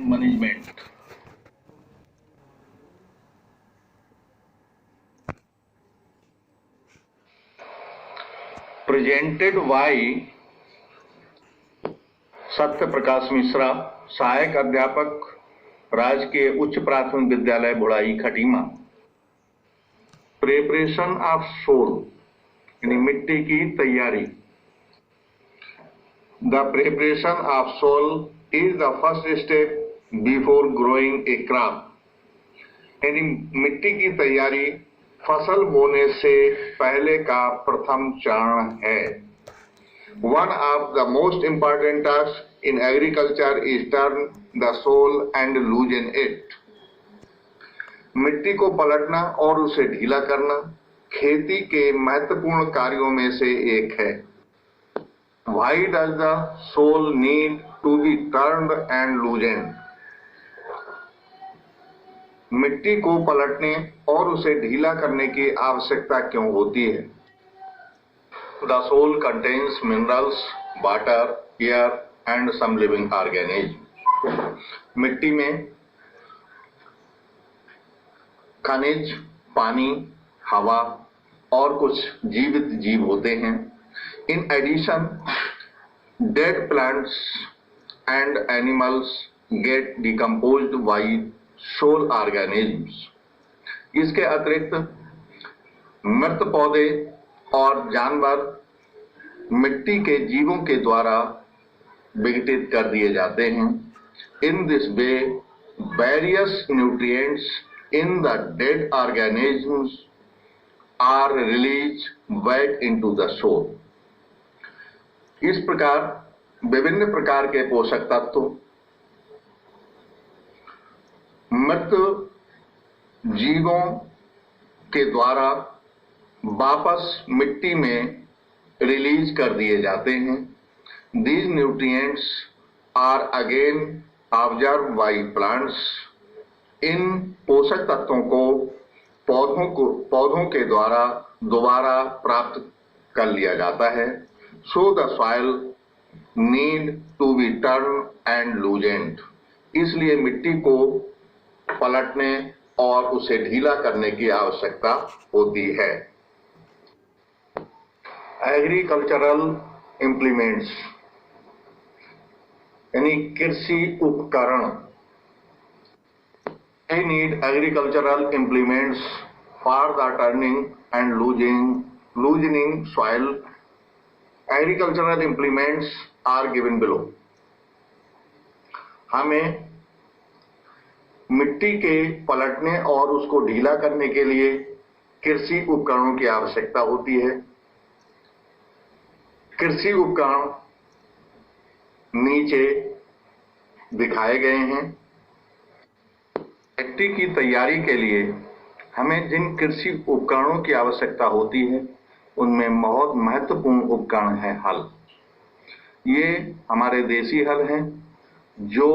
management. Presented by Satya Prakash Mishra, सहायक अध्यापक, राजकीय उच्च प्राथमिक विद्यालय बुढ़ाई खटीमा। प्रिपरेशन ऑफ सोल यानी मिट्टी की तैयारी। The preparation of soil is the first step before growing a crop. यानी मिट्टी की तैयारी फसल बोने से पहले का प्रथम चरण है। One of the most important tasks in agriculture is turn the soil and loosen it. मिट्टी को पलटना और उसे ढीला करना खेती के महत्वपूर्ण कार्यों में से एक है। Why does the soil need to be turned and loosened? मिट्टी को पलटने और उसे ढीला करने की आवश्यकता क्यों होती है? The soil contains minerals, water, air and some living organisms. मिट्टी में खनिज, पानी, हवा और कुछ जीवित जीव होते हैं। In addition, dead plants and animals get decomposed by soil organisms. इसके अतिरिक्त मृत पौधे और जानवर मिट्टी के जीवों के द्वारा विघटित कर दिए जाते हैं। In this way various nutrients in the dead organisms are release back into the soil. इस प्रकार विभिन्न प्रकार के पोषक तत्व मृत जीवों के द्वारा वापस मिट्टी में रिलीज कर दिए जाते हैं। These nutrients are again absorbed by plants. इन पोषक तत्वों को पौधों के द्वारा दोबारा प्राप्त कर लिया जाता है। So the soil need to be turned and loosened. इसलिए मिट्टी को पलटने और उसे ढीला करने की आवश्यकता होती है। एग्रीकल्चरल इम्प्लीमेंट्स यानी कृषि उपकरण। We need agricultural implements for the turning and loosening soil. Agricultural implements are given below. हमें मिट्टी के पलटने और उसको ढीला करने के लिए कृषि उपकरणों की आवश्यकता होती है। कृषि उपकरण नीचे दिखाए गए हैं। मिट्टी की तैयारी के लिए हमें जिन कृषि उपकरणों की आवश्यकता होती है उनमें बहुत महत्वपूर्ण उपकरण है हल। ये हमारे देसी हल हैं जो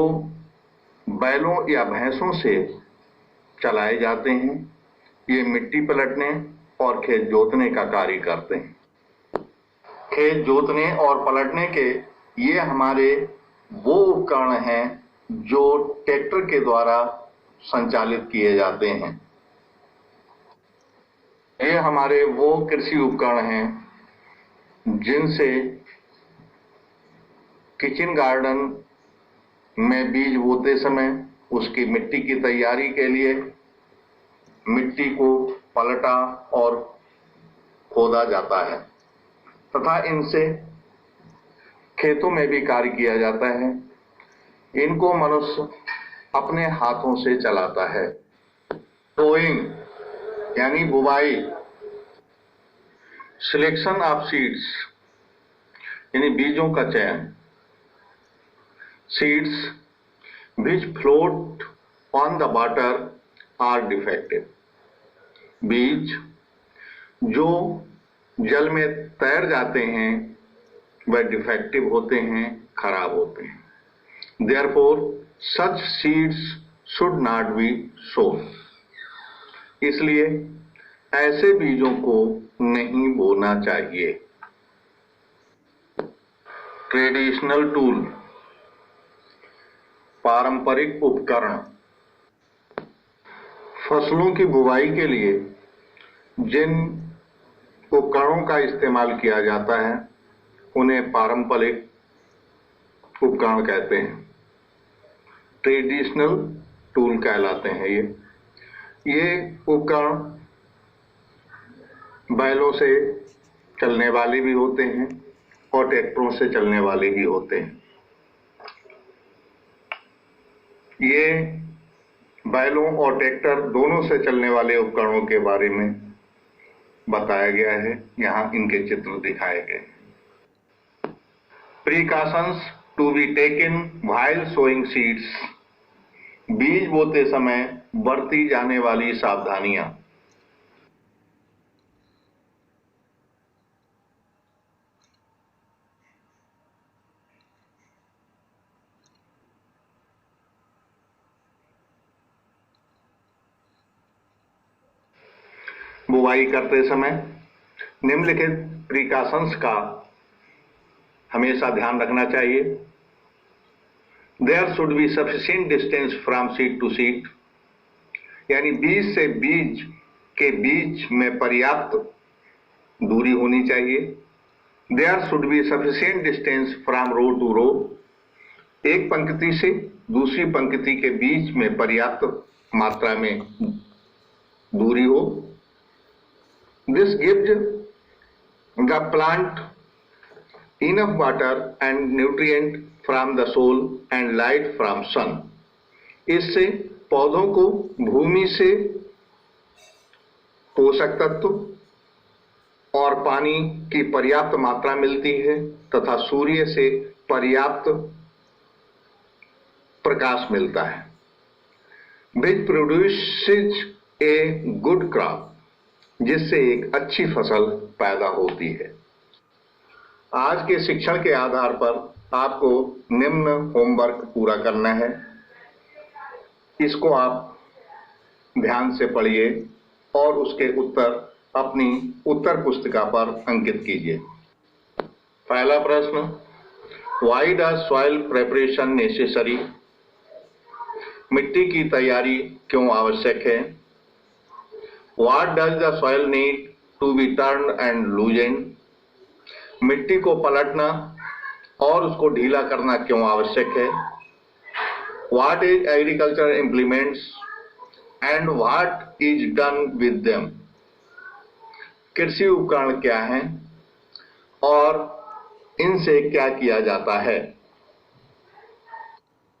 बैलों या भैंसों से चलाए जाते हैं। ये मिट्टी पलटने और खेत जोतने का कार्य करते हैं। खेत जोतने और पलटने के ये हमारे वो उपकरण हैं जो ट्रैक्टर के द्वारा संचालित किए जाते हैं। ये हमारे वो कृषि उपकरण हैं जिनसे किचन गार्डन में बीज बोते समय उसकी मिट्टी की तैयारी के लिए मिट्टी को पलटा और खोदा जाता है तथा इनसे खेतों में भी कार्य किया जाता है। इनको मनुष्य अपने हाथों से चलाता है। सोइंग यानी बुवाई। सिलेक्शन ऑफ सीड्स यानी बीजों का चयन। Seeds which float on the water are defective. बीज जो जल में तैर जाते हैं वह डिफेक्टिव होते हैं, खराब होते हैं। Therefore, such seeds should not be sown. इसलिए ऐसे बीजों को नहीं बोना चाहिए। Traditional tool. पारंपरिक उपकरण। फसलों की बुवाई के लिए जिन उपकरणों का इस्तेमाल किया जाता है उन्हें पारंपरिक उपकरण कहते हैं, ट्रेडिशनल टूल कहलाते हैं। ये उपकरण बैलों से चलने वाले भी होते हैं और ट्रैक्टरों से चलने वाले भी होते हैं। ये बैलों और ट्रैक्टर दोनों से चलने वाले उपकरणों के बारे में बताया गया है, यहाँ इनके चित्र दिखाए गए। Precautions to be taken while sowing seeds, बीज बोते समय बरती जाने वाली सावधानियां। बुवाई करते समय निम्नलिखित प्रिकॉशंस का हमेशा ध्यान रखना चाहिए। There should be sufficient distance from seed to seed, यानी बीज से बीज के बीच में पर्याप्त दूरी होनी चाहिए। There should be sufficient distance from row to row, एक पंक्ति से दूसरी पंक्ति के बीच में पर्याप्त मात्रा में दूरी हो। This gives the plant enough water and nutrient from the soil and light from sun. इससे पौधों को भूमि से पोषक तत्व और पानी की पर्याप्त मात्रा मिलती है तथा सूर्य से पर्याप्त प्रकाश मिलता है। Which produces a good crop, जिससे एक अच्छी फसल पैदा होती है। आज के शिक्षण के आधार पर आपको निम्न होमवर्क पूरा करना है। इसको आप ध्यान से पढ़िए और उसके उत्तर अपनी उत्तर पुस्तिका पर अंकित कीजिए। पहला प्रश्न, why does soil preparation necessary, मिट्टी की तैयारी क्यों आवश्यक है। What does the soil need to be turned and loosened? मिट्टी को पलटना और उसको ढीला करना क्यों आवश्यक है। What is agriculture implements and what is done with them? कृषि उपकरण क्या हैं और इनसे क्या किया जाता है।